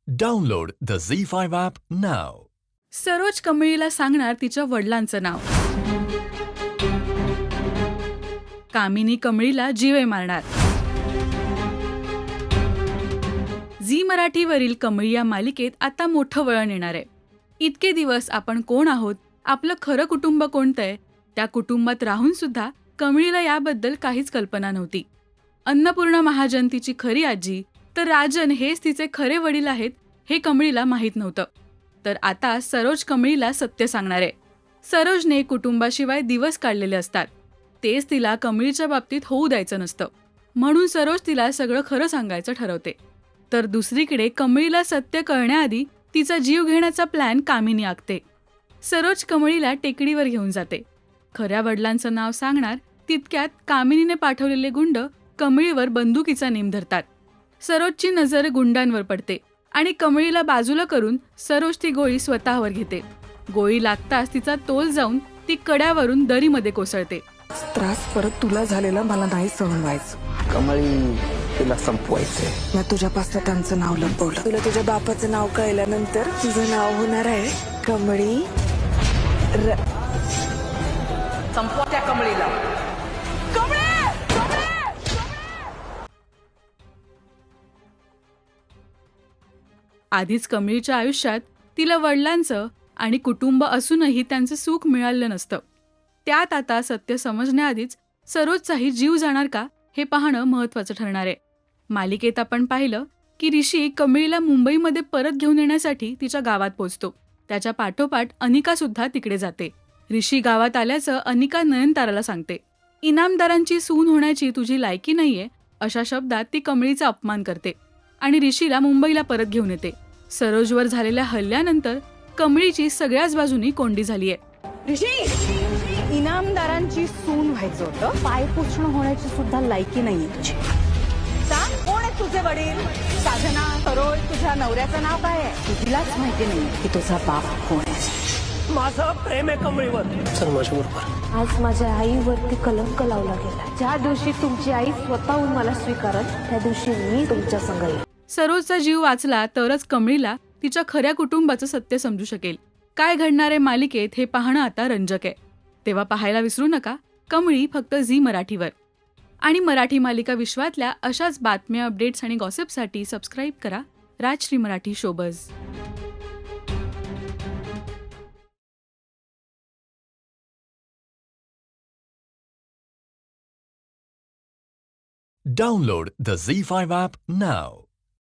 Download the ZEE5 app now. Saroj कमळीला सांगणार तिच्या वडिलांचं नाव. कामिनी कमळीला जीवे मारणार. झी मराठीवरील कमळी या मालिकेत आता मोठं वळण येणार आहे. इतके दिवस आपण कोण आहोत, आपलं खरं कुटुंब कोणतंय, त्या कुटुंबात राहून सुद्धा कमळीला याबद्दल काहीच कल्पना नव्हती. अन्नपूर्णा महाजन तिची खरी आजी, तर राजन हेच तिचे खरे वडील आहेत हे कमळीला माहीत नव्हतं. तर आता सरोज कमळीला सत्य सांगणार आहे. सरोजने कुटुंबाशिवाय दिवस काढलेले असतात, तेच तिला कमळीच्या बाबतीत होऊ द्यायचं नसतं. म्हणून सरोज तिला सगळं खरं सांगायचं ठरवते. तर दुसरीकडे कमळीला सत्य कळण्याआधी तिचा जीव घेण्याचा प्लॅन कामिनी आखते. सरोज कमळीला टेकडीवर घेऊन जाते. खऱ्या वडिलांचं नाव सांगणार तितक्यात कामिनीने पाठवलेले गुंड कमळीवर बंदुकीचा नेम धरतात. सरोजची नजर गुंडांवर पडते आणि कमळीला बाजूला करून सरोज ती गोळी स्वतःवर घेते. गोळी लागताच तिचा तोल जाऊन ती कड्यावरून दरीमध्ये कोसळते. त्रास परत तुला झालेला मला नाही सहन व्हायचं. कमळी तिला संपवायचंय. मी तुझ्यापासून त्यांचं नाव लपवलं. तुला तुझ्या बापाचं नाव कळल्यानंतर तुझं नाव होणार आहे कमळी. संपवा त्या कमळीला. आधीच कमळीच्या आयुष्यात तिला वडिलांचं आणि कुटुंब असूनही त्यांचं सुख मिळालं नसतं. त्यात आता सत्य समजण्याआधीच सरोजचाही जीव जाणार का हे पाहणं महत्त्वाचं ठरणार आहे. मालिकेत आपण पाहिलं की ऋषी कमळीला मुंबईमध्ये परत घेऊन येण्यासाठी तिच्या गावात पोचतो. त्याच्या पाठोपाठ अनिका सुद्धा तिकडे जाते. ऋषी गावात आल्याचं अनिका नयनताराला सांगते. इनामदारांची सून होण्याची तुझी लायकी नाहीये अशा शब्दात ती कमळीचा अपमान करते आणि ऋषीला मुंबईला परत घेऊन येते. सरोजवर झालेल्या हल्ल्यानंतर कमळीची सगळ्याच बाजूनी कोंडी झालीय. ऋषी, इनामदारांची सून व्हायचं होतं, पाय पुसणं होण्याची सुद्धा लायकी नाहीये तुझी. सांग, कोण आहे तुझे वडील? साधना, सरोज, तुझ्या नवऱ्याचं नाव काय आहे? तुलाच माहिती नाही की तुझा बाप कोण आहे. माझं प्रेम आहे कमळीवर. चल माझ्या बरोबर. आज माझ्या आईवरती कलंक लावला गेला. ज्या दिवशी तुमची आई स्वतःहून मला स्वीकारत, त्या दिवशी मी तुमच्या संग येईन. सरोजचा जीव वाचला तरच कमळीला तिच्या खऱ्या कुटुंबाचं सत्य समजू शकेल. काय घडणार आहे मालिकेत हे पाहणं आता रंजक आहे. तेव्हा पाहायला विसरू नका कमळी, फक्त झी मराठीवर. आणि मराठी मालिका विश्वातल्या अशाच बातम्या, अपडेट्स आणि गॉसिपसाठी सबस्क्राईब करा Rajshri Marathi showbiz. Download the ZEE5 app now.